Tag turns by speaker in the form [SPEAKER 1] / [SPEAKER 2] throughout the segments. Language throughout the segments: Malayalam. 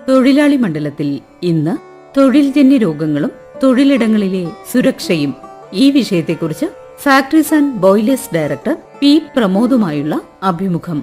[SPEAKER 1] തൊഴിലാളി മണ്ഡലത്തിൽ ഇന്ന് തൊഴിൽജന്യ രോഗങ്ങളും തൊഴിലിടങ്ങളിലെ സുരക്ഷയും ഈ വിഷയത്തെക്കുറിച്ച് factories and boilers director P പ്രമോദുമായുള്ള അഭിമുഖം.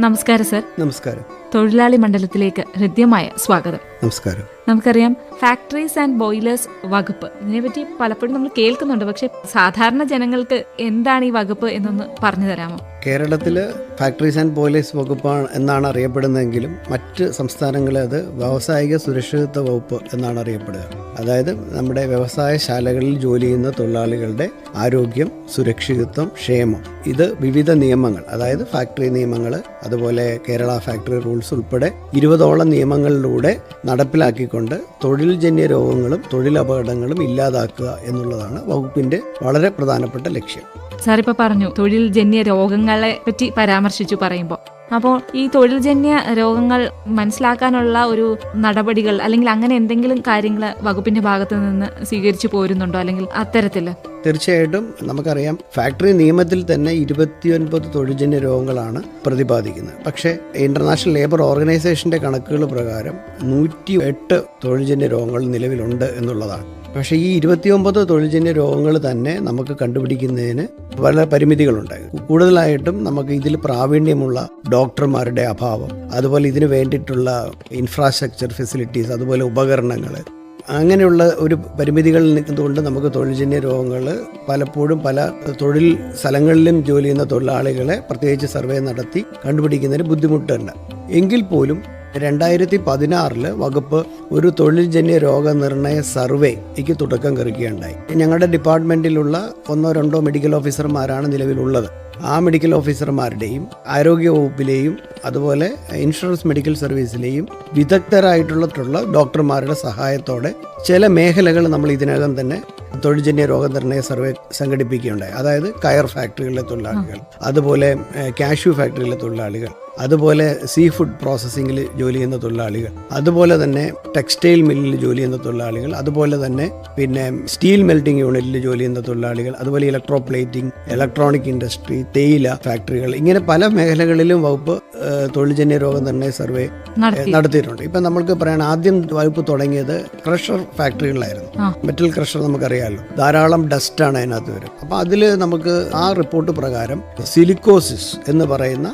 [SPEAKER 2] നമസ്കാരം സർ.
[SPEAKER 3] നമസ്കാരം.
[SPEAKER 2] തൊഴിലാളി മണ്ഡലത്തിലേക്ക് ഹൃദ്യമായ സ്വാഗതം.
[SPEAKER 3] നമസ്കാരം.
[SPEAKER 2] നമുക്കറിയാം ഫാക്ടറീസ് ആൻഡ് ബോയിലേഴ്സ് വകുപ്പ്, ഇതിനെപ്പറ്റി പലപ്പോഴും നമ്മൾ കേൾക്കുന്നുണ്ട്. പക്ഷെ സാധാരണ ജനങ്ങൾക്ക് എന്താണ് ഈ വകുപ്പ് എന്നൊന്ന് പറഞ്ഞു തരാമോ?
[SPEAKER 3] കേരളത്തിൽ ഫാക്ടറീസ് ആൻഡ് ബോയിലേഴ്സ് വകുപ്പാണ് എന്നാണ് അറിയപ്പെടുന്നതെങ്കിലും മറ്റ് സംസ്ഥാനങ്ങളിൽ അത് വ്യാവസായിക സുരക്ഷിതത്വ വകുപ്പ് എന്നാണ് അറിയപ്പെടുക. അതായത് നമ്മുടെ വ്യവസായശാലകളിൽ ജോലി ചെയ്യുന്ന തൊഴിലാളികളുടെ ആരോഗ്യം, സുരക്ഷിതത്വം, ക്ഷേമം, ഇത് വിവിധ നിയമങ്ങൾ, അതായത് ഫാക്ടറി നിയമങ്ങൾ, അതുപോലെ കേരള ഫാക്ടറി റൂൾസ് ഉൾപ്പെടെ 20ഓളം നിയമങ്ങളിലൂടെ നടപ്പിലാക്കിക്കൊണ്ട് തൊഴിൽജന്യ രോഗങ്ങളും തൊഴിലപകടങ്ങളും ഇല്ലാതാക്കുക എന്നുള്ളതാണ് വകുപ്പിന്റെ വളരെ പ്രധാനപ്പെട്ട ലക്ഷ്യം.
[SPEAKER 2] സാർ ഇപ്പോൾ പറഞ്ഞു തൊഴിൽജന്യ രോഗങ്ങളെ പറ്റി പരാമർശിച്ചു പറയുമ്പോൾ, അപ്പോൾ ഈ തൊഴിൽജന്യ രോഗങ്ങൾ മനസ്സിലാക്കാനുള്ള ഒരു നടപടികൾ അല്ലെങ്കിൽ അങ്ങനെ എന്തെങ്കിലും കാര്യങ്ങൾ വകുപ്പിന്റെ ഭാഗത്ത് നിന്ന് സ്വീകരിച്ചു പോരുന്നുണ്ടോ, അല്ലെങ്കിൽ അത്തരത്തില്?
[SPEAKER 3] തീർച്ചയായിട്ടും നമുക്കറിയാം, ഫാക്ടറി നിയമത്തിൽ തന്നെ 29 തൊഴിൽജന്യ രോഗങ്ങളാണ് പ്രതിപാദിക്കുന്നത്. പക്ഷേ ഇന്റർനാഷണൽ ലേബർ ഓർഗനൈസേഷന്റെ കണക്കുകൾ പ്രകാരം 108 തൊഴിൽജന്യ രോഗങ്ങൾ നിലവിലുണ്ട് എന്നുള്ളതാണ്. പക്ഷേ ഈ 29 തൊഴിൽജന്യ രോഗങ്ങൾ തന്നെ നമുക്ക് കണ്ടുപിടിക്കുന്നതിന് വളരെ പരിമിതികളുണ്ട്. കൂടുതലായിട്ടും നമുക്ക് ഇതിൽ പ്രാവീണ്യമുള്ള ഡോക്ടർമാരുടെ അഭാവം, അതുപോലെ ഇതിന് വേണ്ടിയിട്ടുള്ള ഇൻഫ്രാസ്ട്രക്ചർ ഫെസിലിറ്റീസ്, അതുപോലെ ഉപകരണങ്ങൾ, അങ്ങനെയുള്ള ഒരു പരിമിതികൾ നിൽക്കുന്നതുകൊണ്ട് നമുക്ക് തൊഴിൽജന്യ രോഗങ്ങൾ പലപ്പോഴും പല തൊഴിൽ സ്ഥലങ്ങളിലും ജോലി ചെയ്യുന്ന തൊഴിലാളികളെ പ്രത്യേകിച്ച് സർവേ നടത്തി കണ്ടുപിടിക്കുന്നതിന് ബുദ്ധിമുട്ടുണ്ട്. എങ്കിൽ പോലും 2016 വകുപ്പ് ഒരു തൊഴിൽജന്യ രോഗനിർണയ സർവേക്ക് തുടക്കം കുറിക്കുകയുണ്ടായി. ഞങ്ങളുടെ ഡിപ്പാർട്ട്മെൻറ്റിലുള്ള 1-2 മെഡിക്കൽ ഓഫീസർമാരാണ് നിലവിലുള്ളത്. ആ മെഡിക്കൽ ഓഫീസർമാരുടെയും ആരോഗ്യ വകുപ്പിലെയും അതുപോലെ ഇൻഷുറൻസ് മെഡിക്കൽ സർവീസിലെയും വിദഗ്ധരായിട്ടുള്ള ഡോക്ടർമാരുടെ സഹായത്തോടെ ചില മേഖലകൾ നമ്മൾ ഇതിനകം തന്നെ തൊഴിൽജന്യ രോഗനിർണയ സർവേ സംഘടിപ്പിക്കുകയുണ്ടായി. അതായത് കയർ ഫാക്ടറികളിലെ തൊഴിലാളികൾ, അതുപോലെ കാഷ്യൂ ഫാക്ടറിയിലെ തൊഴിലാളികൾ, അതുപോലെ സീ ഫുഡ് പ്രോസസ്സിങ്ങിൽ ജോലി ചെയ്യുന്ന തൊഴിലാളികൾ, അതുപോലെ തന്നെ ടെക്സ്റ്റൈൽ മില്ലിൽ ജോലി ചെയ്യുന്ന തൊഴിലാളികൾ, അതുപോലെ തന്നെ പിന്നെ സ്റ്റീൽ മെൽറ്റിംഗ് യൂണിറ്റിൽ ജോലി ചെയ്യുന്ന തൊഴിലാളികൾ, അതുപോലെ ഇലക്ട്രോ പ്ലേറ്റിംഗ്, ഇലക്ട്രോണിക് ഇൻഡസ്ട്രി, തേയില ഫാക്ടറികൾ, ഇങ്ങനെ പല മേഖലകളിലും വകുപ്പ് തൊഴിൽജന്യ രോഗനിർണയ സർവേ നടത്തിയിട്ടുണ്ട്. ഇപ്പം നമ്മൾക്ക് പറയാൻ ആദ്യം വകുപ്പ് തുടങ്ങിയത് ക്രഷർ ഫാക്ടറികളിലായിരുന്നു. മെറ്റൽ ക്രഷർ നമുക്കറിയാമല്ലോ, ധാരാളം ഡസ്റ്റാണ് അതിനകത്ത് വരും. അപ്പം അതിൽ നമുക്ക് ആ റിപ്പോർട്ട് പ്രകാരം സിലിക്കോസിസ് എന്ന് പറയുന്ന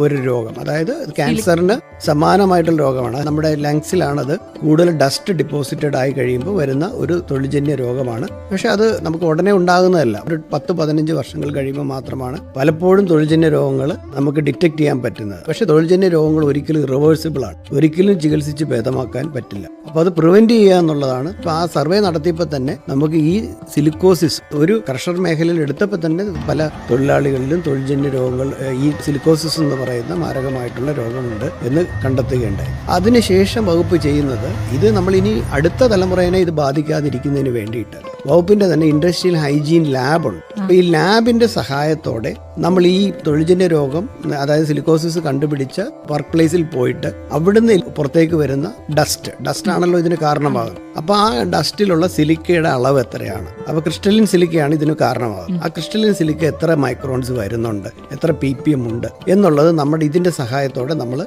[SPEAKER 3] ഒരു രോഗം, അതായത് ക്യാൻസറിന് സമാനമായിട്ടുള്ള രോഗമാണ്. നമ്മുടെ ലങ്സിലാണത് കൂടുതൽ ഡസ്റ്റ് ഡിപ്പോസിറ്റഡ് ആയി കഴിയുമ്പോൾ വരുന്ന ഒരു തൊഴിൽജന്യ രോഗമാണ്. പക്ഷെ അത് നമുക്ക് ഉടനെ ഉണ്ടാകുന്നതല്ല. ഒരു 10-15 വർഷങ്ങൾ കഴിയുമ്പോൾ മാത്രമാണ് പലപ്പോഴും തൊഴിൽജന്യ രോഗങ്ങൾ നമുക്ക് ഡിറ്റക്ട് ചെയ്യാൻ പറ്റുന്നത്. പക്ഷെ തൊഴിൽജന്യ രോഗങ്ങൾ ഒരിക്കലും റിവേഴ്സിബിൾ ആണ്, ഒരിക്കലും ചികിത്സിച്ച് ഭേദമാക്കാൻ പറ്റില്ല. അപ്പോൾ അത് പ്രിവെന്റ് ചെയ്യുക എന്നുള്ളതാണ്. ഇപ്പോൾ ആ സർവേ നടത്തിയപ്പോൾ തന്നെ നമുക്ക് ഈ സിലിക്കോസിസ് ഒരു ക്രഷർ മേഖലയിൽ എടുത്തപ്പോൾ തന്നെ പല തൊഴിലാളികളിലും തൊഴിൽജന്യ രോഗങ്ങൾ, ഈ സിലിക്കോസിസ് എന്ന് പറയുന്ന മാരകമായിട്ടുള്ള രോഗമുണ്ട് എന്ന് കണ്ടെത്തുകയുണ്ടായി. അതിനുശേഷം വകുപ്പ് ചെയ്യുന്നത്, ഇത് നമ്മൾ ഇനി അടുത്ത തലമുറയെ ഇത് ബാധിക്കാതിരിക്കുന്നതിന് വേണ്ടിയിട്ട് വകുപ്പിന്റെ തന്നെ ഇൻഡസ്ട്രിയൽ ഹൈജീൻ ലാബുണ്ട്. അപ്പോൾ ഈ ലാബിന്റെ സഹായത്തോടെ നമ്മൾ ഈ തൊഴിൽജന്യ രോഗം, അതായത് സിലിക്കോസിസ് കണ്ടുപിടിച്ച വർക്ക് പ്ലേസിൽ പോയിട്ട് അവിടുന്ന് പുറത്തേക്ക് വരുന്ന ഡസ്റ്റ് ആണല്ലോ ഇതിന് കാരണമാകുന്നത്. അപ്പോൾ ആ ഡസ്റ്റിലുള്ള സിലിക്കയുടെ അളവ് എത്രയാണ്, അപ്പോൾ ക്രിസ്റ്റലിൻ സിലിക്കയാണ് ഇതിന് കാരണമാകുന്നത്. ആ ക്രിസ്റ്റലിൻ സിലിക്ക എത്ര മൈക്രോൺസ് വരുന്നുണ്ട്, എത്ര ppm ഉണ്ട് എന്നുള്ളത് നമ്മുടെ ഇതിന്റെ സഹായത്തോടെ നമ്മൾ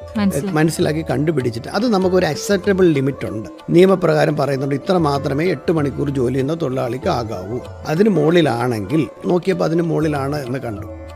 [SPEAKER 3] മനസ്സിലാക്കി കണ്ടുപിടിച്ചിട്ട് അത് നമുക്കൊരു അക്സെപ്റ്റബിൾ ലിമിറ്റ് ഉണ്ട്. നിയമപ്രകാരം പറയുന്നുണ്ട് ഇത്ര മാത്രമേ 8 മണിക്കൂർ ജോലി ചെയ്യുന്ന തൊഴിലാളിക്ക് ആകാവൂ. അതിന് മുകളിലാണെങ്കിൽ നോക്കിയപ്പോൾ അതിന് മുകളിലാണ് എന്ന്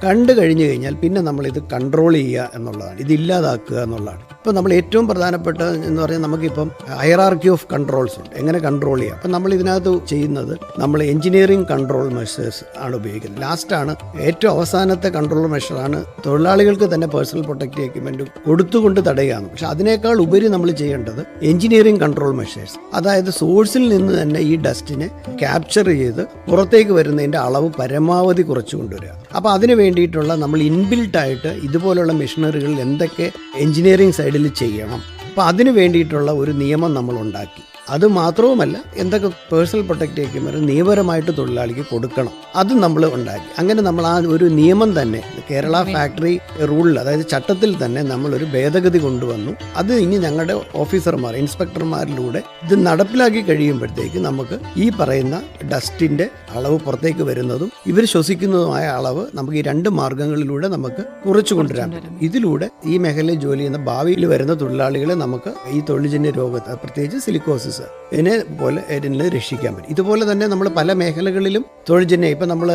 [SPEAKER 3] കണ്ടു കഴിഞ്ഞു കഴിഞ്ഞാൽ പിന്നെ നമ്മളിത് കൺട്രോൾ ചെയ്യുക എന്നുള്ളതാണ്, ഇത് ഇല്ലാതാക്കുക എന്നുള്ളതാണ്. ഇപ്പോൾ നമ്മൾ ഏറ്റവും പ്രധാനപ്പെട്ട എന്ന് പറഞ്ഞാൽ നമുക്കിപ്പം ഹയറാർക്കി ഓഫ് കൺട്രോൾസ് ഉണ്ട്, എങ്ങനെ കൺട്രോൾ ചെയ്യാം. അപ്പം നമ്മൾ ഇതിനകത്ത് ചെയ്യുന്നത് നമ്മൾ എഞ്ചിനീയറിംഗ് കൺട്രോൾ മെഷേഴ്സ് ആണ് ഉപയോഗിക്കുന്നത്. ലാസ്റ്റാണ് ഏറ്റവും അവസാനത്തെ കൺട്രോൾ മെഷറാണ് തൊഴിലാളികൾക്ക് തന്നെ പേഴ്സണൽ പ്രൊട്ടക്റ്റീവ് എക്യുപ്മെൻറ്റ് കൊടുത്തുകൊണ്ട് തടയുകയാണ്. പക്ഷെ അതിനേക്കാൾ ഉപരി നമ്മൾ ചെയ്യേണ്ടത് എഞ്ചിനീയറിംഗ് കൺട്രോൾ മെഷേഴ്സ്, അതായത് സോഴ്സിൽ നിന്ന് തന്നെ ഈ ഡസ്റ്റിനെ ക്യാപ്ചർ ചെയ്ത് പുറത്തേക്ക് വരുന്നതിൻ്റെ അളവ് പരമാവധി കുറച്ചു കൊണ്ടുവരിക. അപ്പോൾ അതിന് വേണ്ടിയിട്ടുള്ള നമ്മൾ ഇൻബിൽട്ടായിട്ട് ഇതുപോലുള്ള മെഷീനറികളിൽ എന്തൊക്കെ എഞ്ചിനീയറിംഗ് സൈഡിൽ ചെയ്യണം, അപ്പോൾ അതിന് വേണ്ടിയിട്ടുള്ള ഒരു നിയമം നമ്മൾ ഉണ്ടാക്കി. അത് മാത്രവുമല്ല എന്തൊക്കെ പേഴ്സണൽ പ്രൊട്ടക്റ്റീവ് എക്യുപ്മെന്റ് നിയമപരമായിട്ട് തൊഴിലാളിക്ക് കൊടുക്കണം അതും നമ്മൾ ഉണ്ടാക്കി. അങ്ങനെ നമ്മൾ ആ ഒരു നിയമം തന്നെ കേരള ഫാക്ടറി റൂളിൽ, അതായത് ചട്ടത്തിൽ തന്നെ നമ്മളൊരു ഭേദഗതി കൊണ്ടുവന്നു. അത് ഇനി ഞങ്ങളുടെ ഓഫീസർമാർ, ഇൻസ്പെക്ടർമാരിലൂടെ ഇത് നടപ്പിലാക്കി കഴിയുമ്പോഴത്തേക്ക് നമുക്ക് ഈ പറയുന്ന ഡസ്റ്റിന്റെ അളവ് പുറത്തേക്ക് വരുന്നതും ഇവർ ശ്വസിക്കുന്നതുമായ അളവ് നമുക്ക് ഈ 2 മാർഗങ്ങളിലൂടെ നമുക്ക് കുറച്ചു കൊണ്ടുവരാൻ പറ്റും. ഇതിലൂടെ ഈ മേഖലയിൽ ജോലി ചെയ്യുന്ന ഭാവിയിൽ വരുന്ന തൊഴിലാളികളെ നമുക്ക് ഈ തൊഴിൽജന്യ രോഗത്തെ, പ്രത്യേകിച്ച് സിലിക്കോസിസ് ഇതിനെ രക്ഷിക്കാൻ പറ്റും. ഇതുപോലെ തന്നെ നമ്മൾ പല മേഖലകളിലും തൊഴിൽജന്യ, ഇപ്പം നമ്മൾ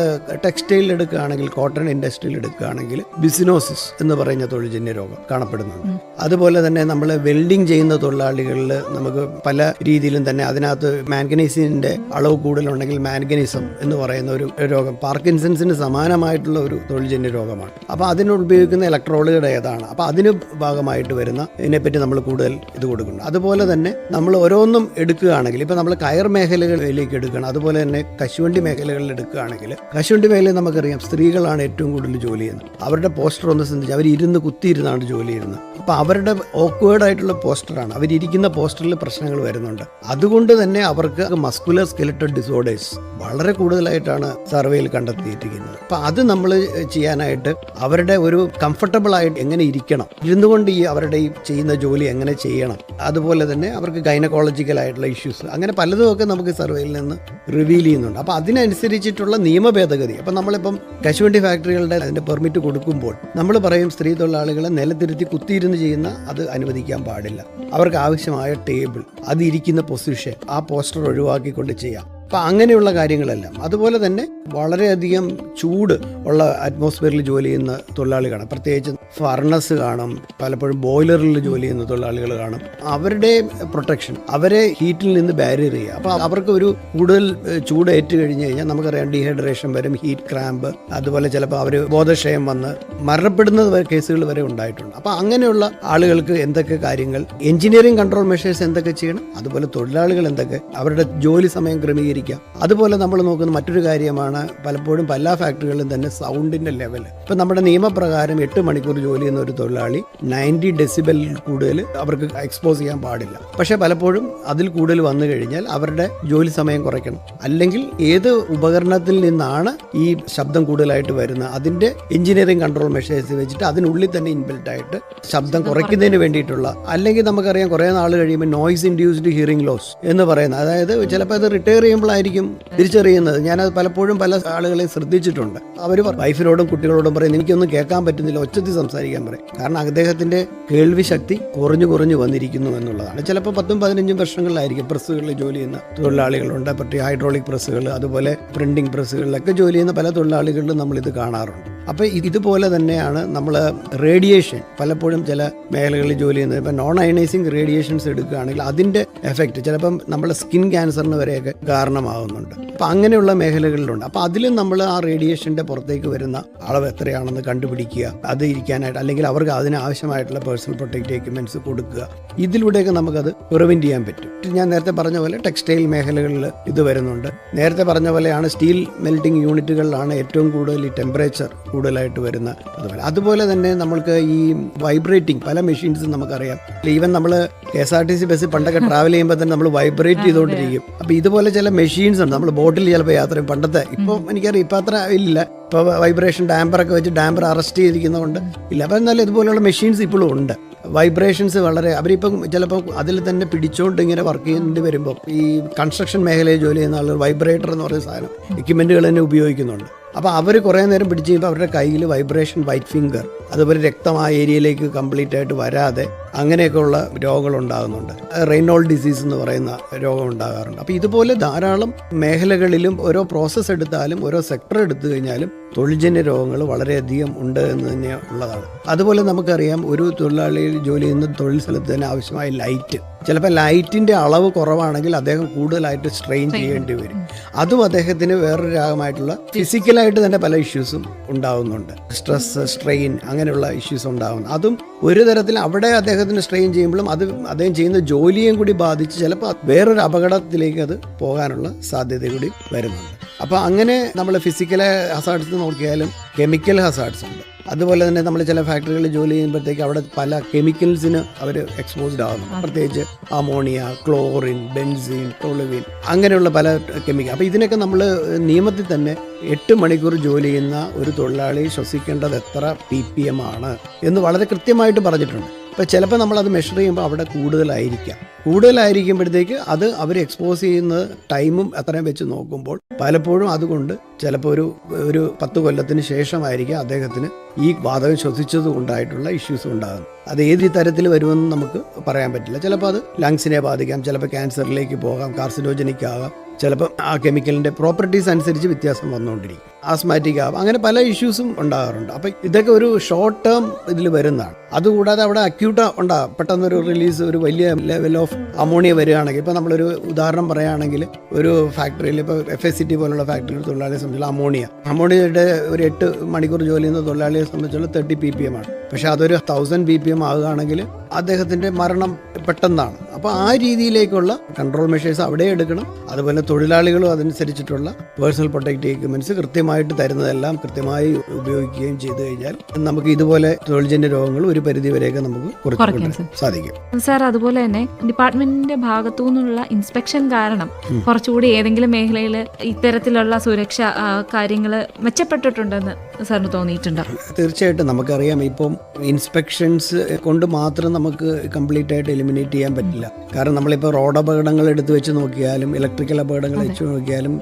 [SPEAKER 3] ടെക്സ്റ്റൈൽ എടുക്കുകയാണെങ്കിൽ, കോട്ടൺ ഇൻഡസ്ട്രിയിൽ എടുക്കുകയാണെങ്കിൽ ബിസിനോസിസ് എന്ന് പറയുന്ന തൊഴിൽജന്യ രോഗം കാണപ്പെടുന്നുണ്ട്. അതുപോലെ തന്നെ നമ്മൾ വെൽഡിങ് ചെയ്യുന്ന തൊഴിലാളികളിൽ നമുക്ക് പല രീതിയിലും തന്നെ അതിനകത്ത് മാംഗനീസിന്റെ അളവ് കൂടുതലുണ്ടെങ്കിൽ മാംഗനീസം എന്ന് പറയുന്ന ഒരു രോഗം പാർക്കിൻസൺസിന് സമാനമായിട്ടുള്ള ഒരു തൊഴിൽജന്യ രോഗമാണ്. അപ്പോൾ അതിന് ഉപയോഗിക്കുന്ന ഇലക്ട്രോളുകൾ ഏതാണ്, അപ്പോൾ അതിന് ഭാഗമായിട്ട് വരുന്ന ഇതിനെപ്പറ്റി നമ്മൾ കൂടുതൽ ഇത് കൊടുക്കുന്നു. അതുപോലെ തന്നെ നമ്മൾ ഓരോന്നും എടുക്കുകയാണെങ്കിൽ, ഇപ്പം നമ്മൾ കയർ മേഖലകളിലേക്ക് എടുക്കണം, അതുപോലെ തന്നെ കശുവണ്ടി മേഖലകളിൽ എടുക്കുകയാണെങ്കിൽ, കശുവണ്ടി മേഖലയിൽ നമുക്കറിയാം സ്ത്രീകളാണ് ഏറ്റവും കൂടുതൽ ജോലി ചെയ്യുന്നത്. അവരുടെ പോസ്റ്റർ ഒന്ന് ശ്രദ്ധിച്ച്, അവർ കുത്തിയിരുന്നാണ് ജോലി ചെയ്യുന്നത്. അപ്പോൾ അവരുടെ ഓക്വേർഡ് ആയിട്ടുള്ള പോസ്റ്ററാണ്, അവരിയ്ക്കുന്ന പോസ്റ്ററിൽ പ്രശ്നങ്ങൾ വരുന്നുണ്ട്. അതുകൊണ്ട് തന്നെ അവർക്ക് മസ്കുലർ സ്കെലറ്റൽ ഡിസോർഡേഴ്സ് വളരെ കൂടുതലായിട്ടാണ് സർവേയിൽ കണ്ടെത്തിയിരിക്കുന്നത്. അപ്പം അത് നമ്മൾ ചെയ്യാനായിട്ട് അവരുടെ ഒരു കംഫർട്ടബിൾ ആയിട്ട് എങ്ങനെ ഇരിക്കണം, ഇരുന്നുകൊണ്ട് അവരുടെ ഈ ചെയ്യുന്ന ജോലി എങ്ങനെ ചെയ്യണം, അതുപോലെ തന്നെ അവർക്ക് ഗൈനക്കോളജിക്കൽ ആയിട്ടുള്ള ഇഷ്യൂസ്, അങ്ങനെ പലതുമൊക്കെ നമുക്ക് സർവേയിൽ നിന്ന് റിവീൽ ചെയ്യുന്നുണ്ട്. അപ്പോൾ അതിനനുസരിച്ചിട്ടുള്ള നിയമ ഭേദഗതി. അപ്പം നമ്മളിപ്പം കശുവണ്ടി ഫാക്ടറികളുടെ അതിൻ്റെ പെർമിറ്റ് കൊടുക്കുമ്പോൾ നമ്മൾ പറയും സ്ത്രീ തൊഴിലാളികളെ നിലത്തിരുത്തി കുത്തിയിരുന്ന് ചെയ്യുന്ന അത് അനുവദിക്കാൻ പാടില്ല. അവർക്ക് ആവശ്യമായ ടേബിൾ, അത് ഇരിക്കുന്ന പൊസിഷൻ, ആ പോസ്റ്റർ ഒഴിവാക്കിക്കൊണ്ട് ചെയ്യാം. അപ്പം അങ്ങനെയുള്ള കാര്യങ്ങളെല്ലാം. അതുപോലെ തന്നെ വളരെയധികം ചൂട് ഉള്ള അറ്റ്മോസ്ഫിയറിൽ ജോലി ചെയ്യുന്ന തൊഴിലാളികളാണ്, പ്രത്യേകിച്ച് ഫർണസ് കാണും, പലപ്പോഴും ബോയിലറിൽ ജോലി ചെയ്യുന്ന തൊഴിലാളികൾ കാണും. അവരുടെ പ്രൊട്ടക്ഷൻ, അവരെ ഹീറ്റിൽ നിന്ന് ബാരിയർ ചെയ്യുക. അപ്പോൾ അവർക്ക് ഒരു കൂടുതൽ ചൂട് ഏറ്റു കഴിഞ്ഞ് കഴിഞ്ഞാൽ നമുക്കറിയാം ഡീഹൈഡ്രേഷൻ വരും, ഹീറ്റ് ക്രാമ്പ്, അതുപോലെ ചിലപ്പോൾ അവർ ബോധക്ഷയം വന്ന് മരണപ്പെടുന്ന കേസുകൾ വരെ ഉണ്ടായിട്ടുണ്ട്. അപ്പോൾ അങ്ങനെയുള്ള ആളുകൾക്ക് എന്തൊക്കെ കാര്യങ്ങൾ, എഞ്ചിനീയറിംഗ് കൺട്രോൾ മെഷേഴ്സ് എന്തൊക്കെ ചെയ്യണം, അതുപോലെ തൊഴിലാളികൾ എന്തൊക്കെ അവരുടെ ജോലി സമയം ക്രമീകരിക്കും. അതുപോലെ നമ്മൾ നോക്കുന്ന മറ്റൊരു കാര്യമാണ് പലപ്പോഴും എല്ലാ ഫാക്ടറികളിലും തന്നെ സൗണ്ടിന്റെ ലെവൽ. ഇപ്പം നമ്മുടെ നിയമപ്രകാരം 8 മണിക്കൂർ ജോലി ചെയ്യുന്ന ഒരു തൊഴിലാളി 90 ഡെസിബലിൽ കൂടുതൽ അവർക്ക് എക്സ്പോസ് ചെയ്യാൻ പാടില്ല. പക്ഷേ പലപ്പോഴും അതിൽ കൂടുതൽ വന്നു കഴിഞ്ഞാൽ അവരുടെ ജോലി സമയം കുറയ്ക്കണം. അല്ലെങ്കിൽ ഏത് ഉപകരണത്തിൽ നിന്നാണ് ഈ ശബ്ദം കൂടുതലായിട്ട് വരുന്നത്, അതിന്റെ എഞ്ചിനീയറിംഗ് കൺട്രോൾ മെഷേഴ്സ് വെച്ചിട്ട് അതിനുള്ളിൽ തന്നെ ഇൻബിൽറ്റ് ആയിട്ട് ശബ്ദം കുറയ്ക്കുന്നതിന് വേണ്ടിയിട്ടുള്ള, അല്ലെങ്കിൽ നമുക്കറിയാം കുറേ നാൾ കഴിയുമ്പോൾ നോയ്സ് ഇൻഡ്യൂസ്ഡ് ഹിയറിംഗ് ലോസ് എന്ന് പറയുന്നത്, അതായത് ചിലപ്പോൾ അത് റിട്ടയർ ചെയ്യുമ്പോൾ ആയിരിക്കും തിരിച്ചറിയുന്നത്. ഞാനത് പലപ്പോഴും പല ആളുകളെ ശ്രദ്ധിച്ചിട്ടുണ്ട്. അവർ വൈഫിനോടും കുട്ടികളോടും പറയും എനിക്കൊന്നും കേൾക്കാൻ പറ്റുന്നില്ല, ഒച്ചത്തിൽ സംസാരിക്കാൻ പറയും. കാരണം അദ്ദേഹത്തിന്റെ കേൾവി ശക്തി കുറഞ്ഞു വന്നിരിക്കുന്നു എന്നുള്ളതാണ്. ചിലപ്പോൾ 10-15 വർഷങ്ങളിലായിരിക്കും പ്രസ്സുകളിൽ ജോലി ചെയ്യുന്ന തൊഴിലാളികളുണ്ട്, പ്രത്യേക ഹൈഡ്രോളിക് പ്രസ്സുകൾ, അതുപോലെ പ്രിന്റിംഗ് പ്രസ്സുകളിലൊക്കെ ജോലി ചെയ്യുന്ന പല തൊഴിലാളികളിലും നമ്മളിത് കാണാറുണ്ട്. അപ്പോൾ ഇതുപോലെ തന്നെയാണ് നമ്മൾ റേഡിയേഷൻ, പലപ്പോഴും ചില മേഖലകളിൽ ജോലി ചെയ്യുന്നത്, ഇപ്പം നോൺ അയണൈസിങ് റേഡിയേഷൻസ് എടുക്കുകയാണെങ്കിൽ അതിൻ്റെ എഫക്റ്റ് ചിലപ്പം നമ്മുടെ സ്കിൻ ക്യാൻസറിന് വരെയൊക്കെ കാരണമാകുന്നുണ്ട്. അപ്പം അങ്ങനെയുള്ള മേഖലകളിലുണ്ട്. അപ്പോൾ അതിലും നമ്മൾ ആ റേഡിയേഷൻ്റെ പുറത്തേക്ക് വരുന്ന അളവ് എത്രയാണെന്ന് കണ്ടുപിടിക്കുക, അത് ഇരിക്കാനായിട്ട്, അല്ലെങ്കിൽ അവർക്ക് അതിനാവശ്യമായിട്ടുള്ള പേഴ്സണൽ പ്രൊട്ടക്റ്റീവ് എക്യുപ്മെൻറ്റ്സ് കൊടുക്കുക. ഇതിലൂടെയൊക്കെ നമുക്കത് പ്രിവെൻറ്റ് ചെയ്യാൻ പറ്റും. ഞാൻ നേരത്തെ പറഞ്ഞ പോലെ ടെക്സ്റ്റൈൽ മേഖലകളിൽ ഇത് വരുന്നുണ്ട്. നേരത്തെ പറഞ്ഞ പോലെയാണ് സ്റ്റീൽ മെൽറ്റിംഗ് യൂണിറ്റുകളിലാണ് ഏറ്റവും കൂടുതൽ ഈ ടെമ്പറേച്ചർ കൂടുതലായിട്ട് വരുന്ന. അതുപോലെ തന്നെ നമ്മൾക്ക് ഈ വൈബ്രേറ്റിംഗ് പല മെഷീൻസും നമുക്കറിയാം. ഈവൻ നമ്മൾ KSRTC ബസ്സിൽ പണ്ടൊക്കെ ട്രാവൽ ചെയ്യുമ്പോൾ തന്നെ നമ്മൾ വൈബ്രേറ്റ് ചെയ്തുകൊണ്ടിരിക്കും. അപ്പോൾ ഇതുപോലെ ചില മെഷീൻസ് ഉണ്ട്. നമ്മൾ ബോട്ടിൽ ചിലപ്പോൾ യാത്ര ചെയ്യും. പണ്ടത്തെ ഇപ്പോൾ എനിക്കറിയാം ഇപ്പം അത്ര ഇല്ല, ഇപ്പോൾ വൈബ്രേഷൻ ഡാമ്പറൊക്കെ വെച്ച് ഡാമ്പർ അറസ്റ്റ് ചെയ്തിരിക്കുന്നതുകൊണ്ട് ഇല്ല. അപ്പം എന്നാലും ഇതുപോലെയുള്ള മെഷീൻസ് ഇപ്പോഴും ഉണ്ട്. വൈബ്രേഷൻസ് വളരെ, അവരിപ്പം ചിലപ്പോൾ അതിൽ തന്നെ പിടിച്ചുകൊണ്ട് ഇങ്ങനെ വർക്ക് ചെയ്യേണ്ടി വരുമ്പോൾ ഈ കൺസ്ട്രക്ഷൻ മേഖലയിൽ ജോലി ചെയ്യുന്ന ആളുകൾ വൈബ്രേറ്റർ എന്ന് പറയുന്ന സാധനം എക്യുപ്മെൻറ്റുകൾ തന്നെ ഉപയോഗിക്കുന്നുണ്ട്. അപ്പോൾ അവർ കുറേ നേരം പിടിച്ച് കഴിയുമ്പോൾ അവരുടെ കയ്യിൽ വൈബ്രേഷൻ, വൈറ്റ് ഫിംഗർ, അതുപോലെ രക്തം ആ ഏരിയയിലേക്ക് കംപ്ലീറ്റ് ആയിട്ട് വരാതെ അങ്ങനെയൊക്കെയുള്ള രോഗങ്ങൾ ഉണ്ടാകുന്നുണ്ട്. റെയ്നോൾഡ് ഡിസീസ് എന്ന് പറയുന്ന രോഗം ഉണ്ടാകാറുണ്ട്. അപ്പോൾ ഇതുപോലെ ധാരാളം മേഖലകളിലും ഓരോ പ്രോസസ്സ് എടുത്താലും ഓരോ സെക്ടർ എടുത്തു കഴിഞ്ഞാലും തൊഴിൽജന്യ രോഗങ്ങൾ വളരെയധികം ഉണ്ട് എന്ന് തന്നെ ഉള്ളതാണ്. അതുപോലെ നമുക്കറിയാം ഒരു തൊഴിലാളിയിൽ ജോലി ചെയ്യുന്ന തൊഴിൽ സ്ഥലത്ത് തന്നെ ആവശ്യമായ ലൈറ്റ്, ചിലപ്പോൾ ലൈറ്റിൻ്റെ അളവ് കുറവാണെങ്കിൽ അദ്ദേഹം കൂടുതലായിട്ട് സ്ട്രെയിൻ ചെയ്യേണ്ടി വരും. അതും അദ്ദേഹത്തിന് വേറൊരു രാഗമായിട്ടുള്ള ഫിസിക്കലായിട്ട് തന്നെ പല ഇഷ്യൂസും ഉണ്ടാകുന്നുണ്ട്. സ്ട്രെസ്, സ്ട്രെയിൻ, അങ്ങനെയുള്ള ഇഷ്യൂസ് ഉണ്ടാകുന്നു. അതും ഒരു തരത്തിൽ അവിടെ അദ്ദേഹത്തിന് സ്ട്രെയിൻ ചെയ്യുമ്പോഴും അത് അദ്ദേഹം ചെയ്യുന്ന ജോലിയും കൂടി ബാധിച്ച് ചിലപ്പോൾ വേറൊരു അപകടത്തിലേക്ക് അത് പോകാനുള്ള സാധ്യത കൂടി വരുന്നുണ്ട്. അപ്പോൾ അങ്ങനെ നമ്മൾ ഫിസിക്കൽ ഹസാർഡ്സ് നോക്കിയാലും കെമിക്കൽ ഹസാർഡ്സ് ഉണ്ട്. അതുപോലെ തന്നെ നമ്മൾ ചില ഫാക്ടറികളിൽ ജോലി ചെയ്യുമ്പോഴത്തേക്ക് അവിടെ പല കെമിക്കൽസിന് അവർ എക്സ്പോസ്ഡ് ആകുന്നു, പ്രത്യേകിച്ച് അമോണിയ, ക്ലോറിൻ, ബെൻസീൻ, ടോളുവിൻ, അങ്ങനെയുള്ള പല കെമിക്കൽ. അപ്പോൾ ഇതിനൊക്കെ നമ്മൾ നിയമത്തിൽ തന്നെ 8 മണിക്കൂർ ജോലി ചെയ്യുന്ന ഒരു തൊഴിലാളി ശ്വസിക്കേണ്ടത് എത്ര ppm ആണ് എന്ന് വളരെ കൃത്യമായിട്ട് പറഞ്ഞിട്ടുണ്ട്. അപ്പോൾ ചിലപ്പോൾ നമ്മളത് മെഷർ ചെയ്യുമ്പോൾ അവിടെ കൂടുതലായിരിക്കുമ്പോഴത്തേക്ക് അത് അവർ എക്സ്പോസ് ചെയ്യുന്ന ടൈമും അത്രയും വെച്ച് നോക്കുമ്പോൾ പലപ്പോഴും അതുകൊണ്ട് ചിലപ്പോൾ ഒരു 10 കൊല്ലത്തിന് ശേഷമായിരിക്കും അദ്ദേഹത്തിന് ഈ വാതകം ശ്വസിച്ചത് കൊണ്ടായിട്ടുള്ള ഇഷ്യൂസ് ഉണ്ടാകും. അത് ഏത് തരത്തിൽ വരുമെന്ന് നമുക്ക് പറയാൻ പറ്റില്ല. ചിലപ്പോൾ അത് ലങ്സിനെ ബാധിക്കാം, ചിലപ്പോൾ ക്യാൻസറിലേക്ക് പോകാം, കാർസിനോജനിക് ആകാം, ചിലപ്പോൾ ആ കെമിക്കലിൻ്റെ പ്രോപ്പർട്ടീസ് അനുസരിച്ച് വ്യത്യാസം വന്നുകൊണ്ടിരിക്കും, ആസ്മാറ്റിക് ആവാം, അങ്ങനെ പല ഇഷ്യൂസും ഉണ്ടാകാറുണ്ട്. അപ്പം ഇതൊക്കെ ഒരു ഷോർട്ട് ടേം ഇതിൽ വരുന്നതാണ്. അതുകൂടാതെ അവിടെ അക്യൂട്ട് ഉണ്ടാകും, പെട്ടെന്നൊരു റിലീസ്, ഒരു വലിയ ലെവൽ ഓഫ് അമോണിയ വരികയാണെങ്കിൽ, ഇപ്പോൾ നമ്മളൊരു ഉദാഹരണം പറയുകയാണെങ്കിൽ ഒരു ഫാക്ടറിയിൽ ഇപ്പോൾ FSCT പോലുള്ള ഫാക്ടറിയിൽ തൊഴിലാളിയെ സംബന്ധിച്ചുള്ള അമോണിയയുടെ ഒരു 8 മണിക്കൂർ ജോലി ചെയ്യുന്ന തൊഴിലാളിയെ സംബന്ധിച്ചുള്ള 30 ppm ആണ്. പക്ഷേ അതൊരു 1000 ppm ആകുകയാണെങ്കിൽ അദ്ദേഹത്തിൻ്റെ മരണം പെട്ടെന്നാണ്. അപ്പോൾ ആ രീതിയിലേക്കുള്ള കൺട്രോൾ മെഷേഴ്സ് അവിടെ എടുക്കണം. അതുപോലെ തൊഴിലാളികളും അതനുസരിച്ചിട്ടുള്ള പേഴ്സണൽ പ്രൊട്ടക്റ്റീവ് എക്യുപ്മെന്റ്സ് കൃത്യമായിട്ട് തരുന്നതെല്ലാം കൃത്യമായി ഉപയോഗിക്കുകയും ചെയ്തു കഴിഞ്ഞാൽ നമുക്ക് ഇതുപോലെ തൊഴിൽജന്യ രോഗങ്ങൾ ഒരു പരിധി വരെയൊക്കെ നമുക്ക് കുറയ്ക്കാൻ സാധിക്കും.
[SPEAKER 2] സാർ, അതുപോലെ തന്നെ ഡിപ്പാർട്ട്മെന്റിന്റെ ഭാഗത്തു നിന്നുള്ള ഇൻസ്പെക്ഷൻ കാരണം കുറച്ചുകൂടി ഏതെങ്കിലും മേഖലയിൽ ഇത്തരത്തിലുള്ള സുരക്ഷ കാര്യങ്ങൾ മെച്ചപ്പെട്ടിട്ടുണ്ടെന്ന് സാറിന് തോന്നിയിട്ടുണ്ടോ?
[SPEAKER 3] തീർച്ചയായിട്ടും നമുക്കറിയാം, ഇപ്പം ഇൻസ്പെക്ഷൻസ് കൊണ്ട് മാത്രം നമുക്ക് കംപ്ലീറ്റ് ആയിട്ട് എലിമിനേറ്റ് ചെയ്യാൻ പറ്റില്ല. കാരണം നമ്മളിപ്പോൾ റോഡ് അപകടങ്ങൾ എടുത്തു വെച്ച് നോക്കിയാലും ഇലക്ട്രിക്കൽ അപകടങ്ങൾ വെച്ച് നോക്കിയാലും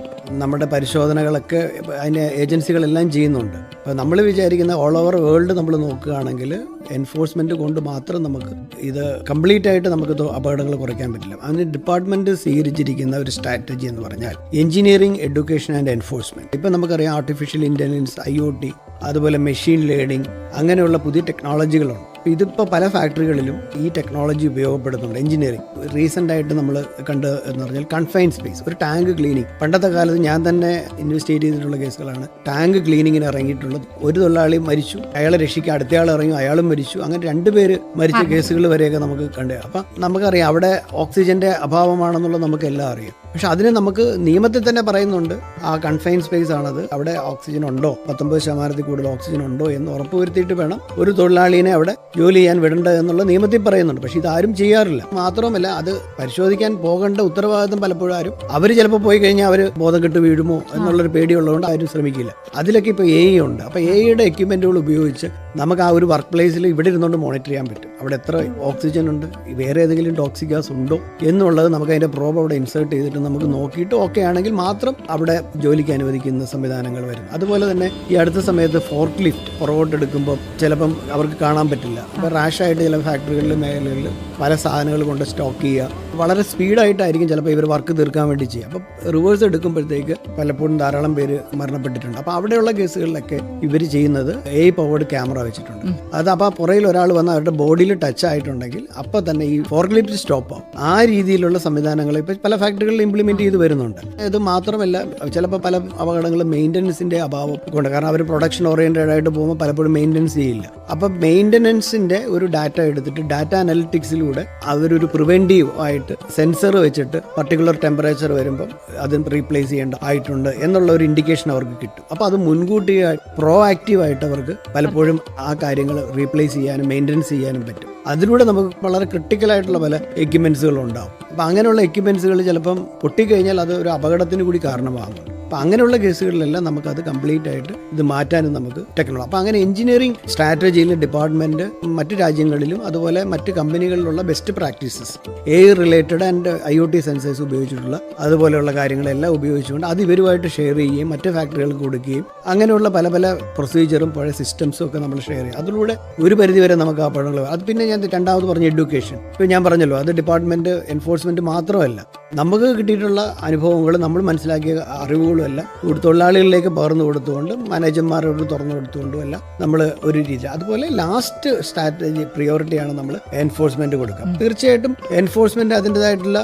[SPEAKER 3] നമ്മുടെ പരിശോധനകളൊക്കെ അതിൻ്റെ ഏജൻസികളെല്ലാം ചെയ്യുന്നുണ്ട്. അപ്പോൾ നമ്മൾ വിചാരിക്കുന്ന ഓൾ ഓവർ വേൾഡ് നമ്മൾ നോക്കുകയാണെങ്കിൽ എൻഫോഴ്സ്മെൻറ്റ് കൊണ്ട് മാത്രം നമുക്ക് ഇത് കംപ്ലീറ്റ് ആയിട്ട് നമുക്ക് അപകടങ്ങൾ കുറയ്ക്കാൻ പറ്റില്ല. അതിന് ഡിപ്പാർട്ട്മെൻറ്റ് സ്വീകരിച്ചിരിക്കുന്ന ഒരു സ്ട്രാറ്റജി എന്ന് പറഞ്ഞാൽ എഞ്ചിനീയറിംഗ്, എഡ്യൂക്കേഷൻ ആൻഡ് എൻഫോഴ്സ്മെൻറ്റ്. ഇപ്പം നമുക്കറിയാം ആർട്ടിഫിഷ്യൽ ഇൻ്റലിജൻസ്, IoT, അതുപോലെ മെഷീൻ ലേണിംഗ്, അങ്ങനെയുള്ള പുതിയ ടെക്നോളജികളുണ്ട്. ഇതിപ്പോൾ പല ഫാക്ടറികളിലും ഈ ടെക്നോളജി ഉപയോഗപ്പെടുന്നുണ്ട്. എഞ്ചിനീയറിംഗ് റീസെൻ്റ് ആയിട്ട് നമ്മൾ കണ്ട് എന്ന് പറഞ്ഞാൽ കൺഫൈൻഡ് സ്പേസ്, ഒരു ടാങ്ക് ക്ലീനിങ്. പണ്ടത്തെ കാലത്ത് ഞാൻ തന്നെ ഇൻവെസ്റ്റിഗേറ്റ് ചെയ്തിട്ടുള്ള കേസുകളാണ്. ടാങ്ക് ക്ലീനിങ്ങിന് ഇറങ്ങിയിട്ടുള്ളത്, ഒരു തൊഴിലാളി മരിച്ചു, അയാളെ രക്ഷിക്കാൻ അടുത്തയാൾ ഇറങ്ങി, അയാളും മരിച്ചു, അങ്ങനെ 2 പേര് മരിച്ച കേസുകൾ വരെയൊക്കെ നമുക്ക് കണ്ടു. അപ്പം നമുക്കറിയാം അവിടെ ഓക്സിജന്റെ അഭാവമാണെന്നുള്ളത് നമുക്കെല്ലാം അറിയാം. പക്ഷെ അതിന് നമുക്ക് നിയമത്തിൽ തന്നെ പറയുന്നുണ്ട്, ആ കൺഫൈൻഡ് സ്പേസ് ആണത്, അവിടെ ഓക്സിജൻ ഉണ്ടോ, 19% കൂടുതൽ ഓക്സിജൻ ഉണ്ടോ എന്ന് ഉറപ്പുവരുത്തിയിട്ട് വേണം ഒരു തൊഴിലാളിനെ അവിടെ ജോലി ചെയ്യാൻ വിടേണ്ടത് എന്നുള്ള നിയമത്തിൽ പറയുന്നുണ്ട്. പക്ഷെ ഇതാരും ചെയ്യാറില്ല. മാത്രമല്ല അത് പരിശോധിക്കാൻ പോകേണ്ട ഉത്തരവാദിത്വം പലപ്പോഴും അവർ ചിലപ്പോൾ പോയി കഴിഞ്ഞാൽ അവർ ബോധം കെട്ട് വീഴുമോ എന്നുള്ളൊരു പേടിയുള്ളതുകൊണ്ട് ആരും ശ്രമിക്കില്ല. അതിലൊക്കെ ഇപ്പോൾ AI ഉണ്ട്. അപ്പോൾ AIയുടെ എക്യുപ്മെൻറ്റുകൾ ഉപയോഗിച്ച് നമുക്ക് ആ ഒരു വർക്ക് പ്ലേസിൽ ഇവിടെ ഇരുന്നുകൊണ്ട് മോണിറ്റർ ചെയ്യാൻ പറ്റും. അവിടെ എത്ര ഓക്സിജൻ ഉണ്ട്, വേറെ ഏതെങ്കിലും ടോക്സിക് ഗ്യാസ് ഉണ്ടോ എന്നുള്ളത് നമുക്ക് അതിൻ്റെ പ്രോബ് അവിടെ ഇൻസേർട്ട് ചെയ്തിട്ട് നമുക്ക് നോക്കിയിട്ട് ഓക്കെ ആണെങ്കിൽ മാത്രം അവിടെ ജോലിക്ക് അനുവദിക്കുന്ന സംവിധാനങ്ങൾ വരും. അതുപോലെ തന്നെ ഈ അടുത്ത സമയത്ത് ഫോർക്ക് ലിഫ്റ്റ് പുറകോട്ട് എടുക്കുമ്പോൾ ചിലപ്പം അവർക്ക് കാണാൻ പറ്റില്ല. അപ്പോൾ റാഷായിട്ട് ചില ഫാക്ടറികളിലും മേഖലകളിൽ പല സാധനങ്ങൾ കൊണ്ട് സ്റ്റോക്ക് ചെയ്യുക, വളരെ സ്പീഡായിട്ടായിരിക്കും ചിലപ്പോൾ ഇവർ വർക്ക് തീർക്കാൻ വേണ്ടി ചെയ്യുക. അപ്പം റിവേഴ്സ് എടുക്കുമ്പോഴത്തേക്ക് പലപ്പോഴും ധാരാളം പേര് മരണപ്പെട്ടിട്ടുണ്ട്. അപ്പോൾ അവിടെയുള്ള കേസുകളിലൊക്കെ ഇവർ ചെയ്യുന്നത് AI പവേർഡ് ക്യാമറ വെച്ചിട്ടുണ്ട്. അത് അപ്പോൾ പുറയിൽ ഒരാൾ വന്ന് അവരുടെ ബോഡിയിൽ ടച്ച് ആയിട്ടുണ്ടെങ്കിൽ അപ്പോൾ തന്നെ ഈ ഫോർക്ക് ലിഫ്റ്റ് സ്റ്റോപ്പ് ആവും. ആ രീതിയിലുള്ള സംവിധാനങ്ങൾ ഇപ്പോൾ പല ഫാക്ടറികളിൽ ഇംപ്ലിമെന്റ് ചെയ്ത് വരുന്നുണ്ട്. ഇത് മാത്രമല്ല, ചിലപ്പോൾ പല അപകടങ്ങളും മെയിൻ്റനൻസിന്റെ അഭാവം കൊണ്ട്, കാരണം അവർ പ്രൊഡക്ഷൻ ഓറിയന്റഡ് ആയിട്ട് പോകുമ്പോൾ പലപ്പോഴും മെയിൻ്റനൻസ് ചെയ്യില്ല. അപ്പം മെയിൻ്റനൻസിന്റെ ഒരു ഡാറ്റ എടുത്തിട്ട് ഡാറ്റ അനലിറ്റിക്സിലൂടെ അവരൊരു പ്രിവെന്റീവ് ആയിട്ട് സെൻസർ വെച്ചിട്ട് പർട്ടിക്കുലർ ടെമ്പറേച്ചർ വരുമ്പം അത് റീപ്ലേസ് ചെയ്യേണ്ട ആയിട്ടുണ്ട് എന്നുള്ള ഒരു ഇൻഡിക്കേഷൻ അവർക്ക് കിട്ടും. അപ്പോൾ അത് മുൻകൂട്ടി പ്രോ ആക്റ്റീവായിട്ട് അവർക്ക് പലപ്പോഴും ആ കാര്യങ്ങൾ റീപ്ലേസ് ചെയ്യാനും മെയിൻ്റനൻസ് ചെയ്യാനും പറ്റും. അതിലൂടെ നമുക്ക് വളരെ ക്രിട്ടിക്കലായിട്ടുള്ള പല എക്യുപ്മെൻസുകളും ഉണ്ടാവും. അപ്പം അങ്ങനെയുള്ള എക്യുപ്മെൻസുകൾ ചിലപ്പം പൊട്ടിക്കഴിഞ്ഞാൽ അത് ഒരു അപകടത്തിന് കൂടി കാരണമാകും. അപ്പം അങ്ങനെയുള്ള കേസുകളിലെല്ലാം നമുക്കത് കംപ്ലീറ്റ് ആയിട്ട് ഇത് മാറ്റാനും നമുക്ക് ടെക്നോളജി. അപ്പം അങ്ങനെ എഞ്ചിനീയറിംഗ് സ്ട്രാറ്റജിയിൽ ഡിപ്പാർട്ട്മെൻറ്റ് മറ്റ് രാജ്യങ്ങളിലും അതുപോലെ മറ്റ് കമ്പനികളിലുള്ള best practices, AI related and IoT sensors ഉപയോഗിച്ചിട്ടുള്ള അതുപോലെയുള്ള കാര്യങ്ങളെല്ലാം ഉപയോഗിച്ചുകൊണ്ട് അത് ഇവരുമായിട്ട് ഷെയർ ചെയ്യുകയും മറ്റ് ഫാക്ടറികൾക്ക് കൊടുക്കുകയും അങ്ങനെയുള്ള പല പല പ്രൊസീജിയറും പഴയ സിസ്റ്റംസും ഒക്കെ നമ്മൾ ഷെയർ ചെയ്യും. അതിലൂടെ ഒരു പരിധിവരെ നമുക്ക് ആ പഠനങ്ങൾ. അത് പിന്നെ ഞാൻ രണ്ടാമത് പറഞ്ഞ എഡ്യൂക്കേഷൻ, ഇപ്പോൾ ഞാൻ പറഞ്ഞല്ലോ, അത് ഡിപ്പാർട്ട്മെൻറ്റ് എൻഫോഴ്സ്മെൻറ്റ് മാത്രമല്ല, നമുക്ക് കിട്ടിയിട്ടുള്ള അനുഭവങ്ങൾ, നമ്മൾ മനസ്സിലാക്കിയ അറിവുകളും എല്ലാം തൊഴിലാളികളിലേക്ക് പകർന്നു കൊടുത്തുകൊണ്ട് മാനേജർമാരോട് തുറന്നു കൊടുത്തുകൊണ്ടും എല്ലാം നമ്മൾ ഒരു രീതി. അതുപോലെ ലാസ്റ്റ് സ്ട്രാറ്റജി പ്രിയോറിറ്റിയാണ് നമ്മൾ എൻഫോഴ്സ്മെൻറ്റ് കൊടുക്കുക. തീർച്ചയായിട്ടും എൻഫോഴ്സ്മെൻറ്റ് അതിൻ്റെതായിട്ടുള്ള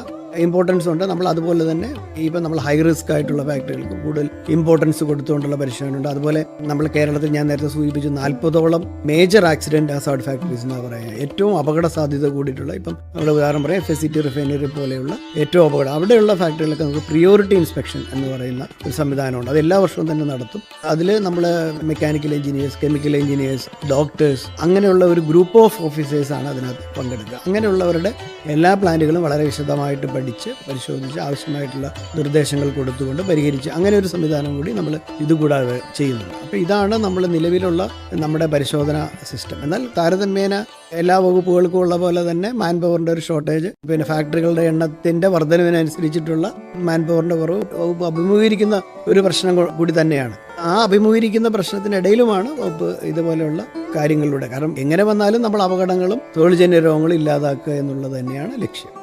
[SPEAKER 3] ഇമ്പോർട്ടൻസ് ഉണ്ട്. നമ്മൾ അതുപോലെ തന്നെ ഇപ്പം നമ്മൾ ഹൈ റിസ്ക് ആയിട്ടുള്ള ഫാക്ടറികൾക്ക് കൂടുതൽ ഇമ്പോർട്ടൻസ് കൊടുത്തുകൊണ്ടുള്ള പരിശോധനയുണ്ട്. അതുപോലെ നമ്മൾ കേരളത്തിൽ ഞാൻ നേരത്തെ സൂചിപ്പിച്ചു 40ഓളം മേജർ ആക്സിഡന്റ് ഹസാർഡ് ഫാക്ടറീസ് എന്നാണ് പറയുക. ഏറ്റവും അപകട സാധ്യത കൂടിയിട്ടുള്ള, ഇപ്പം നമ്മൾ ഉദാഹരണം പറയാം FSCT റിഫൈനറി പോലെയുള്ള ഏറ്റവും അപകടം, അവിടെയുള്ള ഫാക്ടറികളൊക്കെ നമുക്ക് പ്രിയോറിറ്റി ഇൻസ്പെക്ഷൻ എന്ന് പറയുന്ന ഒരു സംവിധാനമുണ്ട്. അത് എല്ലാ വർഷവും തന്നെ നടത്തും. അതിൽ നമ്മൾ mechanical engineers, chemical engineers, doctors, അങ്ങനെയുള്ള ഒരു ഗ്രൂപ്പ് ഓഫ് ഓഫീസേഴ്സാണ് അതിനകത്ത് പങ്കെടുക്കുക. അങ്ങനെയുള്ളവരുടെ എല്ലാ പ്ലാന്റുകളും വളരെ വിശദമായിട്ട് പഠിച്ച് പരിശോധിച്ച് ആവശ്യമായിട്ടുള്ള നിർദ്ദേശങ്ങൾ കൊടുത്തുകൊണ്ട് പരിഹരിച്ച് അങ്ങനെ ഒരു സംവിധാനം കൂടി നമ്മൾ ഇതുകൂടാതെ ചെയ്യുന്നുണ്ട്. അപ്പോൾ ഇതാണ് നമ്മൾ നിലവിലുള്ള നമ്മുടെ പരിശോധനാ സിസ്റ്റം. എന്നാൽ താരതമ്യേന എല്ലാ വകുപ്പുകൾക്കും ഉള്ള പോലെ തന്നെ മാൻ പവറിൻ്റെ ഒരു ഷോർട്ടേജ്, പിന്നെ ഫാക്ടറികളുടെ എണ്ണത്തിൻ്റെ വർധനവിനനുസരിച്ചിട്ടുള്ള മാൻ പവറിൻ്റെ കുറവ് വകുപ്പ് അഭിമുഖീകരിക്കുന്ന ഒരു പ്രശ്നം കൂടി തന്നെയാണ്. ആ അഭിമുഖീകരിക്കുന്ന പ്രശ്നത്തിനിടയിലുമാണ് വകുപ്പ് ഇതുപോലെയുള്ള കാര്യങ്ങളിലൂടെ, കാരണം എങ്ങനെ വന്നാലും നമ്മൾ അപകടങ്ങളും തൊഴിൽജന്യ രോഗങ്ങളും ഇല്ലാതാക്കുക എന്നുള്ളത് തന്നെയാണ് ലക്ഷ്യം.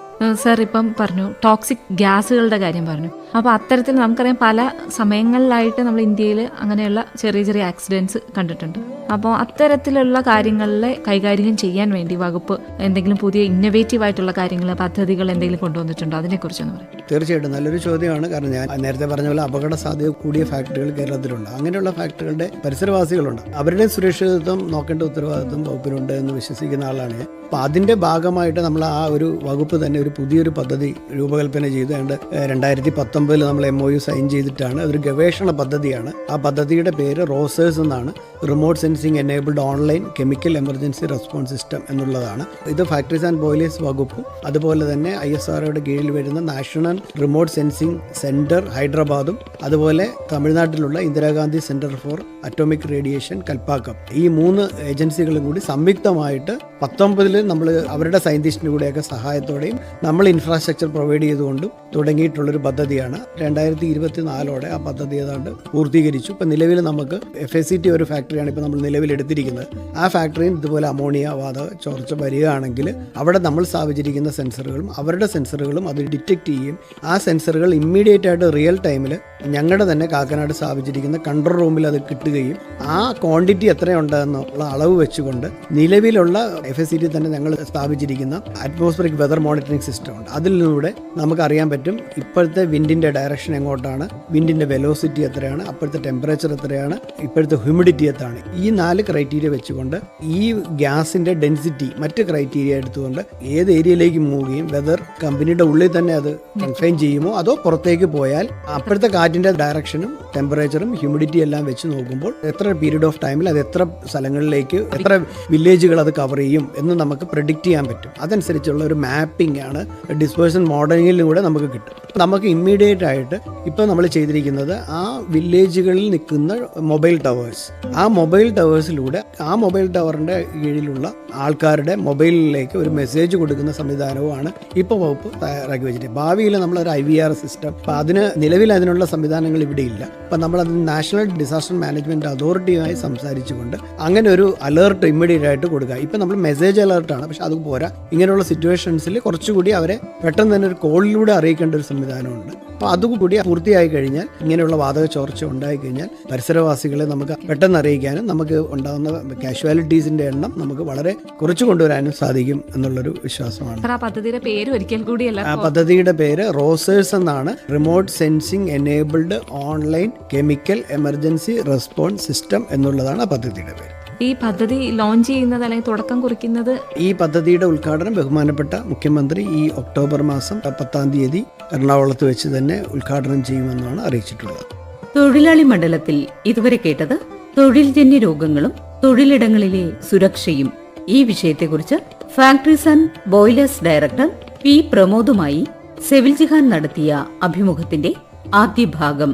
[SPEAKER 2] സർ ഇപ്പം പറഞ്ഞു ടോക്സിക് ഗ്യാസുകളുടെ കാര്യം പറഞ്ഞു. അപ്പോൾ അത്തരത്തിൽ നമുക്കറിയാം പല സമയങ്ങളിലായിട്ട് നമ്മൾ ഇന്ത്യയിൽ അങ്ങനെയുള്ള ചെറിയ ചെറിയ ആക്സിഡൻറ്റ്സ് കണ്ടിട്ടുണ്ട്. അപ്പോൾ അത്തരത്തിലുള്ള കാര്യങ്ങളിലെ കൈകാര്യം ചെയ്യാൻ വേണ്ടി വകുപ്പ് എന്തെങ്കിലും പുതിയ ഇന്നോവേറ്റീവ് ആയിട്ടുള്ള കാര്യങ്ങൾ, പദ്ധതികൾ എന്തെങ്കിലും കൊണ്ടുവന്നിട്ടുണ്ടോ? അതിനെക്കുറിച്ചൊന്ന് പറയാം.
[SPEAKER 3] തീർച്ചയായിട്ടും നല്ലൊരു ചോദ്യമാണ്. കാരണം ഞാൻ നേരത്തെ പറഞ്ഞ പോലെ അപകട സാധ്യത കൂടിയ ഫാക്ടറികൾ കേരളത്തിലുണ്ട്. അങ്ങനെയുള്ള ഫാക്ടറികളുടെ പരിസരവാസികളുണ്ട്. അവരുടെ സുരക്ഷിതത്വം നോക്കേണ്ട ഉത്തരവാദിത്വം വകുപ്പിനുണ്ട് എന്ന് വിശ്വസിക്കുന്ന ആളാണ് ഞാൻ. അപ്പോൾ അതിൻ്റെ ഭാഗമായിട്ട് നമ്മൾ ആ ഒരു വകുപ്പ് തന്നെ ഒരു പുതിയൊരു പദ്ധതി രൂപകൽപ്പന ചെയ്ത് 2019 നമ്മൾ MOU സൈൻ ചെയ്തിട്ടാണ്. അതൊരു ഗവേഷണ പദ്ധതിയാണ്. ആ പദ്ധതിയുടെ പേര് റോസേഴ്സ് എന്നാണ്. Remote sensing enabled online chemical emergency response system എന്നുള്ളതാണ്. ഇത് ഫാക്ടറീസ് ആൻഡ് ബോയിലേഴ്സ് വകുപ്പും അതുപോലെ തന്നെ ISROയുടെ കീഴിൽ വരുന്ന നാഷണൽ റിമോട്ട് സെൻസിങ് സെൻറ്റർ ഹൈദരാബാദും അതുപോലെ തമിഴ്നാട്ടിലുള്ള Indira Gandhi centre for atomic radiation Kalpakkam, ഈ 3 ഏജൻസികളും കൂടി സംയുക്തമായിട്ട് 19 നമ്മൾ അവരുടെ സയൻറ്റിസ്റ്റിൻ്റെ കൂടെയൊക്കെ സഹായത്തോടെയും നമ്മൾ ഇൻഫ്രാസ്ട്രക്ചർ പ്രൊവൈഡ് ചെയ്തുകൊണ്ടും തുടങ്ങിയിട്ടുള്ളൊരു പദ്ധതിയാണ്. 2024 ആ പദ്ധതി ഏതാണ്ട് പൂർത്തീകരിച്ചു. ഇപ്പം നിലവിൽ നമുക്ക് FSCT ഒരു ഫാക്ടറിയാണ് ഇപ്പോൾ നമ്മൾ നിലവിലെടുത്തിരിക്കുന്നത്. ആ ഫാക്ടറിയിൽ ഇതുപോലെ അമോണിയ വാതക ചോർച്ച വരികയാണെങ്കിൽ അവിടെ നമ്മൾ സ്ഥാപിച്ചിരിക്കുന്ന സെൻസറുകളും അവരുടെ സെൻസറുകളും അത് ഡിറ്റക്ട് ചെയ്യും. ആ സെൻസറുകൾ ഇമ്മീഡിയറ്റ് ആയിട്ട് റിയൽ ടൈമിൽ ഞങ്ങളുടെ തന്നെ കാക്കനാട് സ്ഥാപിച്ചിരിക്കുന്ന കൺട്രോൾ റൂമിൽ അത് കിട്ടുകയും ആ ക്വാണ്ടിറ്റി എത്രയുണ്ടെന്നുള്ള അളവ് വെച്ചുകൊണ്ട് നിലവിലുള്ള FSCT തന്നെ ഞങ്ങൾ സ്ഥാപിച്ചിരിക്കുന്ന അറ്റ്മോസ്ഫിയറിക് വെതർ മോണിറ്ററിംഗ് സിസ്റ്റം ഉണ്ട്. അതിലൂടെ നമുക്ക് അറിയാൻ പറ്റും ഇപ്പോഴത്തെ വിൻഡിൻ്റെ ഡയറക്ഷൻ എങ്ങോട്ടാണ്, വിൻഡിൻ്റെ വെലോസിറ്റി എത്രയാണ്, അപ്പോഴത്തെ ടെമ്പറേച്ചർ എത്രയാണ്, ഇപ്പോഴത്തെ ഹ്യൂമിഡിറ്റി എത്രയാണ്. ഈ 4 ക്രൈറ്റീരിയ വെച്ചുകൊണ്ട് ഈ ഗ്യാസിൻ്റെ ഡെൻസിറ്റി മറ്റ് ക്രൈറ്റീരിയ എടുത്തുകൊണ്ട് ഏത് ഏരിയയിലേക്ക് മൂവ് ചെയ്യും, വെതർ കമ്പനിയുടെ ഉള്ളിൽ തന്നെ അത് കൺഫൈൻ ചെയ്യുമോ അതോ പുറത്തേക്ക് പോയാൽ അപ്പോഴത്തെ കാറ്റിൻ്റെ ഡയറക്ഷനും ടെമ്പറേച്ചറും ഹ്യൂമിഡിറ്റി എല്ലാം വെച്ച് നോക്കുമ്പോൾ എത്ര പീരീഡ് ഓഫ് ടൈമിൽ അത് എത്ര സ്ഥലങ്ങളിലേക്ക് എത്ര വില്ലേജുകൾ അത് കവർ ചെയ്യും എന്ന് നമുക്ക് പ്രെഡിക്റ്റ് ചെയ്യാൻ പറ്റും. അതനുസരിച്ചുള്ള ഒരു മാപ്പിംഗ് ആണ് ഡിസ്പേഴ്സൺ മോഡലിലും കൂടെ നമുക്ക് കിട്ടും. നമുക്ക് ഇമ്മീഡിയറ്റ് ആയിട്ട് ഇപ്പോൾ നമ്മൾ ചെയ്തിരിക്കുന്നത് ആ വില്ലേജുകളിൽ നിൽക്കുന്ന മൊബൈൽ ടവേഴ്സ്, ആ മൊബൈൽ ടവേഴ്സിലൂടെ ആ മൊബൈൽ ടവറിൻ്റെ കീഴിലുള്ള ആൾക്കാരുടെ മൊബൈലിലേക്ക് ഒരു മെസ്സേജ് കൊടുക്കുന്ന സംവിധാനവുമാണ് ഇപ്പോൾ വകുപ്പ് തയ്യാറാക്കി വെച്ചിട്ട്. ഭാവിയിൽ നമ്മളൊരു IVR സിസ്റ്റം, അപ്പോൾ അതിന് നിലവിൽ അതിനുള്ള സംവിധാനങ്ങൾ ഇവിടെ ഇല്ല. അപ്പം നമ്മളത് നാഷണൽ ഡിസാസ്റ്റർ മാനേജ്മെൻറ്റ് അതോറിറ്റിയുമായി സംസാരിച്ചുകൊണ്ട് അങ്ങനെ ഒരു അലേർട്ട് ഇമ്മീഡിയറ്റ് ആയിട്ട് കൊടുക്കുക. ഇപ്പം നമ്മൾ മെസ്സേജ് അലേർട്ടാണ്, പക്ഷെ അത് പോരാ. ഇങ്ങനെയുള്ള സിറ്റുവേഷൻസിൽ കുറച്ചുകൂടി അവരെ പെട്ടെന്ന് തന്നെ ഒരു കോളിലൂടെ അറിയിക്കേണ്ട ഒരു സംവിധാനമുണ്ട്. അപ്പോൾ അതുകൂടി പൂർത്തിയായി കഴിഞ്ഞാൽ, ഇങ്ങനെയുള്ള വാതക ചോർച്ച ഉണ്ടായിക്കഴിഞ്ഞാൽ പരിസരവാസികളെ നമുക്ക് പെട്ടെന്ന് അറിയിക്കാനും നമുക്ക് ഉണ്ടാകുന്ന കാഷ്വാലിറ്റീസിൻ്റെ എണ്ണം നമുക്ക് വളരെ കുറച്ച് കൊണ്ടുവരാനും സാധിക്കും എന്നുള്ളൊരു വിശ്വാസമാണ്.
[SPEAKER 2] ആ പദ്ധതിയുടെ പേര് ഒരിക്കൽ കൂടിയല്ല.
[SPEAKER 3] ആ പദ്ധതിയുടെ പേര് റോസേഴ്സ് എന്നാണ്. Remote sensing enabled online chemical emergency response system എന്നുള്ളതാണ് ആ പദ്ധതിയുടെ പേര്.
[SPEAKER 2] ഈ പദ്ധതി ലോഞ്ച് ചെയ്യുന്നത് അല്ലെങ്കിൽ തുടക്കം കുറിക്കുന്നത്,
[SPEAKER 3] ഈ പദ്ധതിയുടെ ഉദ്ഘാടനം ബഹുമാനപ്പെട്ട മുഖ്യമന്ത്രി ഈ ഒക്ടോബർ മാസം 10 എറണാകുളത്ത് വെച്ച് തന്നെ ഉദ്ഘാടനം ചെയ്യുമെന്നാണ് അറിയിച്ചിട്ടുള്ളത്.
[SPEAKER 1] തൊഴിലാളി മണ്ഡലത്തിൽ ഇതുവരെ കേട്ടത് തൊഴിൽജന്യ രോഗങ്ങളും തൊഴിലിടങ്ങളിലെ സുരക്ഷയും. ഈ വിഷയത്തെക്കുറിച്ച് factories and boilers director P. പ്രമോദുമായി സെവിൽ ജിഹാൻ നടത്തിയ അഭിമുഖത്തിന്റെ ആദ്യ ഭാഗം.